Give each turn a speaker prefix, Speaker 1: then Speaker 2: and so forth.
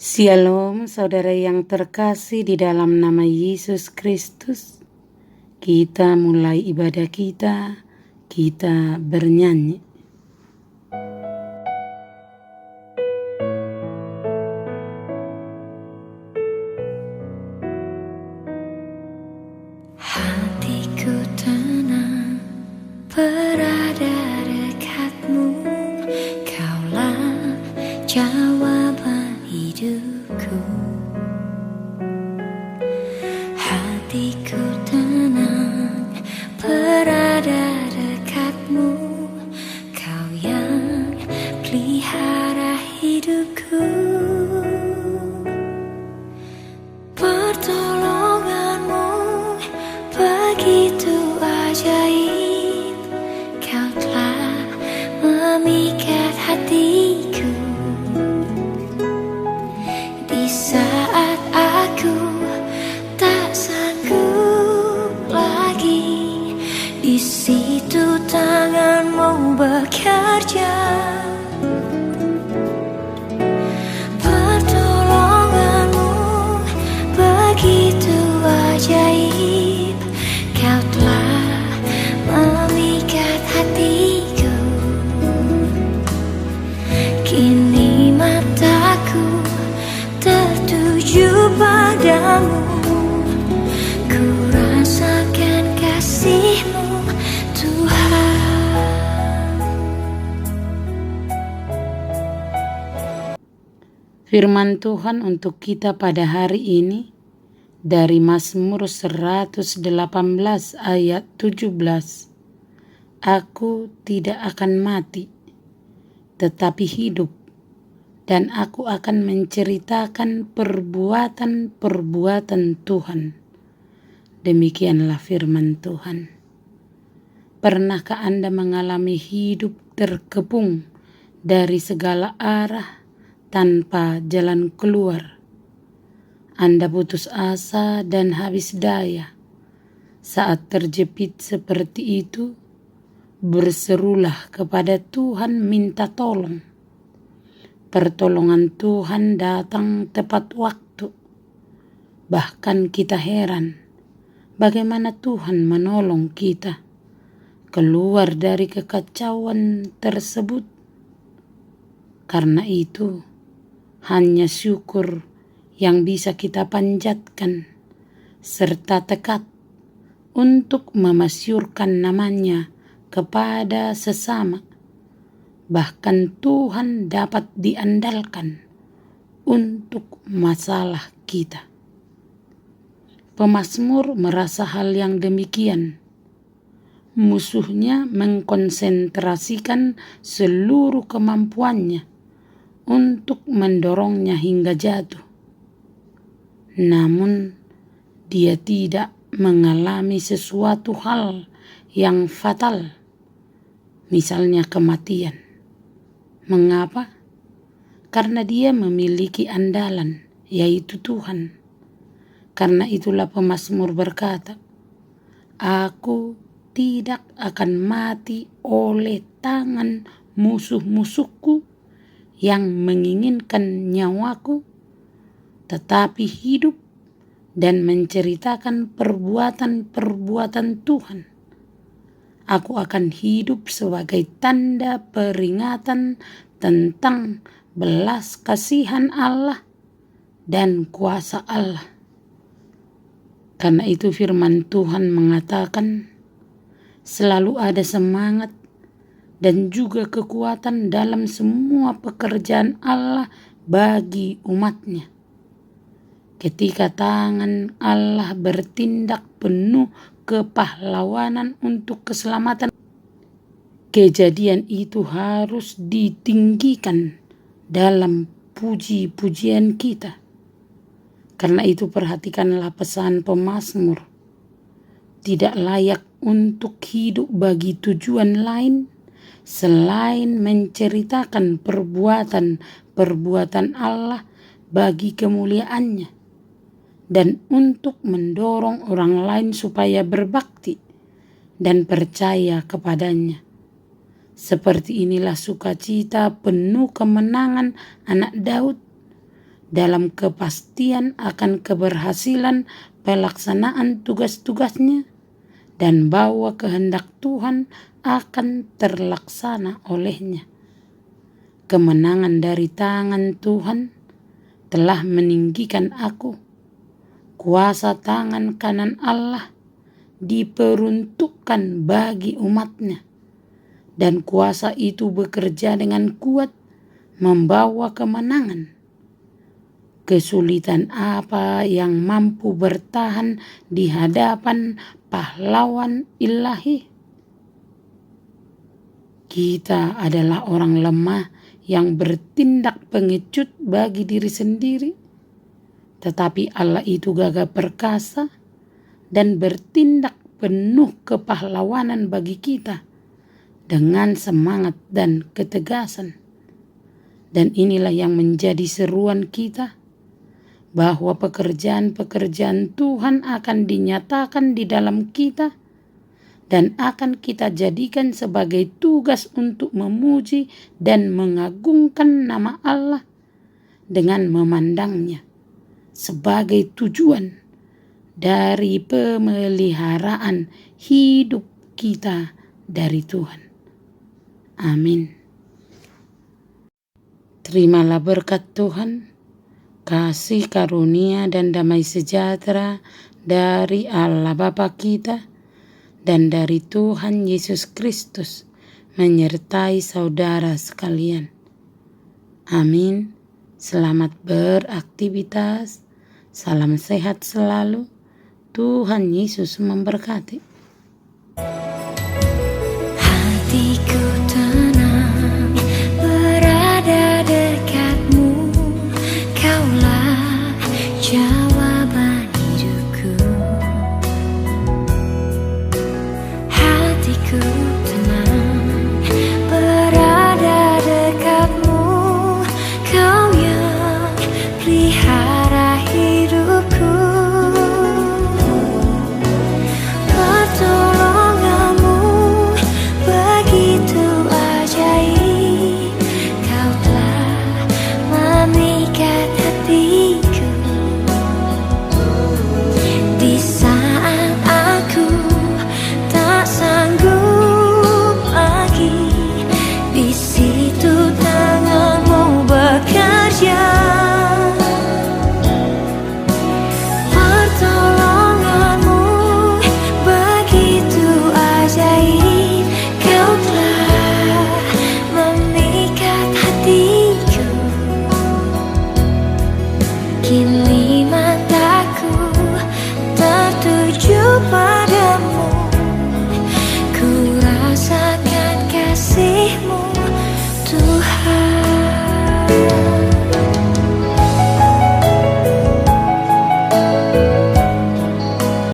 Speaker 1: Shalom saudara yang terkasih di dalam nama Yesus Kristus. Kita mulai ibadah kita bernyanyi.
Speaker 2: Hatiku tenang berada dekatmu, Kaulah jawaban hidupku. Hatiku tenang berada dekatmu, Kau yang pelihara hidupku. Pertolonganmu begitu ajaib, Kau telah memikat hatiku. Di saat aku tak sanggup lagi, di situ tanganmu bekerja. Pertolonganmu begitu ajaib, Kau telah memikat hatiku. Kini mataku tertuju padamu, ku rasakan kasih-Mu, Tuhan.
Speaker 1: Firman Tuhan untuk kita pada hari ini dari Mazmur 118 ayat 17. Aku tidak akan mati, tetapi hidup, dan aku akan menceritakan perbuatan-perbuatan Tuhan. Demikianlah firman Tuhan. Pernahkah Anda mengalami hidup terkepung dari segala arah tanpa jalan keluar? Anda putus asa dan habis daya. Saat terjepit seperti itu, berserulah kepada Tuhan minta tolong. Pertolongan Tuhan datang tepat waktu. Bahkan kita heran bagaimana Tuhan menolong kita keluar dari kekacauan tersebut. Karena itu, hanya syukur yang bisa kita panjatkan serta tekad untuk memasyurkan namanya kepada sesama. Bahkan Tuhan dapat diandalkan untuk masalah kita. Pemazmur merasa hal yang demikian. Musuhnya mengkonsentrasikan seluruh kemampuannya untuk mendorongnya hingga jatuh. Namun dia tidak mengalami sesuatu hal yang fatal, misalnya kematian. Mengapa? Karena dia memiliki andalan, yaitu Tuhan. Karena itulah pemazmur berkata, aku tidak akan mati oleh tangan musuh-musuhku yang menginginkan nyawaku, tetapi hidup dan menceritakan perbuatan-perbuatan Tuhan. Aku akan hidup sebagai tanda peringatan tentang belas kasihan Allah dan kuasa Allah. Karena itu firman Tuhan mengatakan, selalu ada semangat dan juga kekuatan dalam semua pekerjaan Allah bagi umatnya. Ketika tangan Allah bertindak penuh kepahlawanan untuk keselamatan, kejadian itu harus ditinggikan dalam puji-pujian kita. Karena itu perhatikanlah pesan pemazmur. Tidak layak untuk hidup bagi tujuan lain selain menceritakan perbuatan-perbuatan Allah bagi kemuliaannya, dan untuk mendorong orang lain supaya berbakti dan percaya kepadanya. Seperti inilah sukacita penuh kemenangan anak Daud dalam kepastian akan keberhasilan pelaksanaan tugas-tugasnya, dan bahwa kehendak Tuhan akan terlaksana olehnya. Kemenangan dari tangan Tuhan telah meninggikan aku. Kuasa tangan kanan Allah diperuntukkan bagi umatnya, dan kuasa itu bekerja dengan kuat membawa kemenangan. Kesulitan apa yang mampu bertahan di hadapan pahlawan ilahi? Kita adalah orang lemah yang bertindak pengecut bagi diri sendiri, tetapi Allah itu gagah perkasa dan bertindak penuh kepahlawanan bagi kita dengan semangat dan ketegasan. Dan inilah yang menjadi seruan kita, bahwa pekerjaan-pekerjaan Tuhan akan dinyatakan di dalam kita dan akan kita jadikan sebagai tugas untuk memuji dan mengagungkan nama Allah dengan memandangnya sebagai tujuan dari pemeliharaan hidup kita dari Tuhan. Amin. Terimalah berkat Tuhan, kasih karunia dan damai sejahtera dari Allah Bapa kita dan dari Tuhan Yesus Kristus menyertai saudara sekalian. Amin. Selamat beraktivitas. Salam sehat selalu. Tuhan Yesus memberkati.
Speaker 2: Hatiku tenang berada dekatmu, Kaulah jawaban hidupku. Hatiku tenang berada dekatmu, Kau yang pelihara hidupku. Pertolonganmu begitu ajaib, Kau telah memikat hatiku. Di saat aku tak sanggup lagi, di situ tanganmu bekerja. Pertolonganmu begitu ajaib, Kau telah memikat hatiku. Kini